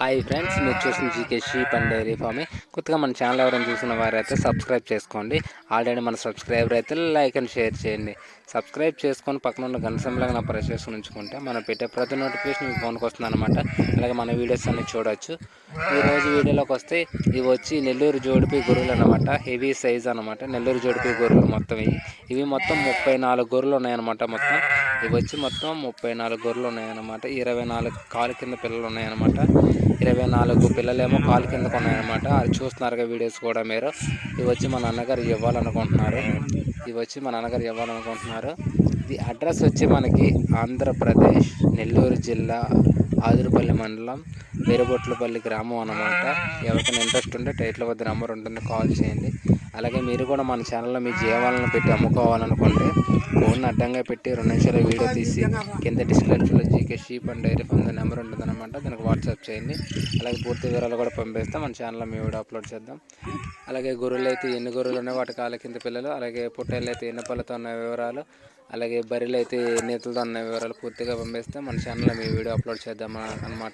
Hi friends, మీరు చూసిన GK sheep and dairy farming. కొత్తగా మన ఛానల్ ఎవరైనా చూసిన వారైతే సబ్స్క్రైబ్ చేసుకోండి. ఆల్రెడీ మన సబ్స్క్రైబర్ అయితే లైక్ అండ్ షేర్ చేయండి. సబ్స్క్రైబ్ చేసుకొని పక్కన ఉన్న గంట సింబల్గా నా ప్రెస్ చేసుకుని ఉంచుకుంటే మనం పెట్టే ప్రతి నోటిఫికేషన్ మీ ఫోన్కి వస్తుంది అనమాట. అలాగే మన వీడియోస్ అన్ని చూడవచ్చు. ఈరోజు వీడియోలోకి వస్తే ఇవి వచ్చి నెల్లూరు జోడిపి గొర్రెలు అనమాట. హెవీ సైజ్ అనమాట. నెల్లూరు జోడిపి గొర్రెలు మొత్తం ఇవి మొత్తం 34 గొర్రెలు ఉన్నాయన్నమాట. ఇవి వచ్చి మొత్తం 34 గొర్రెలు ఉన్నాయన్నమాట. 24 కాలు కింద పిల్లలు ఉన్నాయన్నమాట. 24 పిల్లలేమో కాలు కిందకు ఉన్నాయన్నమాట. అది చూస్తున్నారుగా వీడియోస్ కూడా మీరు. ఇవి వచ్చి మా నాన్నగారు ఇవ్వాలనుకుంటున్నారు. ఇది అడ్రస్ వచ్చి మనకి ఆంధ్రప్రదేశ్ నెల్లూరు జిల్లా ఆదురుపల్లి మండలం వేరుబొట్లపల్లి గ్రామం అన్నమాట. ఎవరికైనా ఇంట్రెస్ట్ ఉంటే టైటిల్ వద్ద నెంబర్ ఉంటుంది, కాల్ చేయండి. అలాగే మీరు కూడా మన ఛానల్లో మీ జీవాలను పెట్టి అమ్ముకోవాలనుకుంటే ఫోన్ అడ్డంగా పెట్టి 2 నిమిషాల వీడియో తీసి కింద డిస్క్రిప్షన్లో GK sheep and dairy farm number ఉంటుందన్నమాట. దానికి వాట్సాప్ చేయండి. అలాగే పూర్తి వివరాలు కూడా పంపిస్తే మన ఛానల్లో మీ వీడియో అప్లోడ్ చేద్దాం. అలాగే గొర్రెలు అయితే ఎన్ని గొర్రెలు ఉన్నాయి, వాటి కాళ్ళ కింద పిల్లలు, అలాగే పొట్టేళ్ళు అయితే ఎన్ని పళ్ళతో ఉన్న వివరాలు, అలాగే బర్రెలు అయితే నేతలతో ఉన్న వివరాలు పూర్తిగా పంపిస్తే మన ఛానల్లో మీ వీడియో అప్లోడ్ చేద్దాం అనమాట.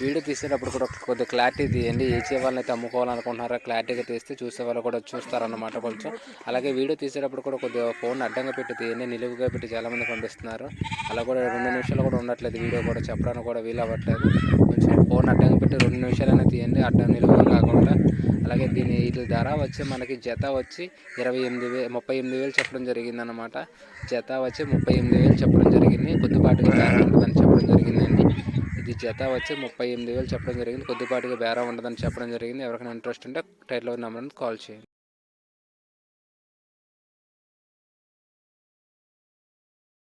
వీడియో తీసేటప్పుడు కూడా కొద్దిగా క్లారిటీ తీయండి. ఏ వాళ్ళని అయితే అమ్ముకోవాలనుకుంటున్నారో క్లారిటీగా తీస్తే చూసే వాళ్ళు కూడా చూస్తారన్నమాట కొంచెం. అలాగే వీడియో తీసేటప్పుడు కూడా కొద్దిగా ఫోన్ అడ్డంగా పెట్టి తీయండి. నిలువుగా పెట్టి చాలామంది పంపిస్తున్నారు. అలా కూడా 2 నిమిషాలు కూడా ఉండట్లేదు. వీడియో కూడా చెప్పడానికి కూడా వీలు అవ్వట్లేదు. కొంచెం ఫోన్ అడ్డంగా పెట్టి 2 నిమిషాలైనా తీయండి, అడ్డం నిలువుగా కాకుండా. అలాగే వీటి ధర వచ్చి మనకి జత వచ్చి 38,000 చెప్పడం జరిగిందనమాట. జత వచ్చి 38,000 చెప్పడం జరిగింది. కొద్దిపాటిగా బేరం ఉండదని చెప్పడం జరిగిందండి. ఇది జత వచ్చి 38,000 చెప్పడం జరిగింది. కొద్దిపాటిగా బేరం ఉండదని చెప్పడం జరిగింది. ఎవరికైనా ఇంట్రెస్ట్ ఉంటే టైటిల్ నెంబర్ని కాల్ చేయండి.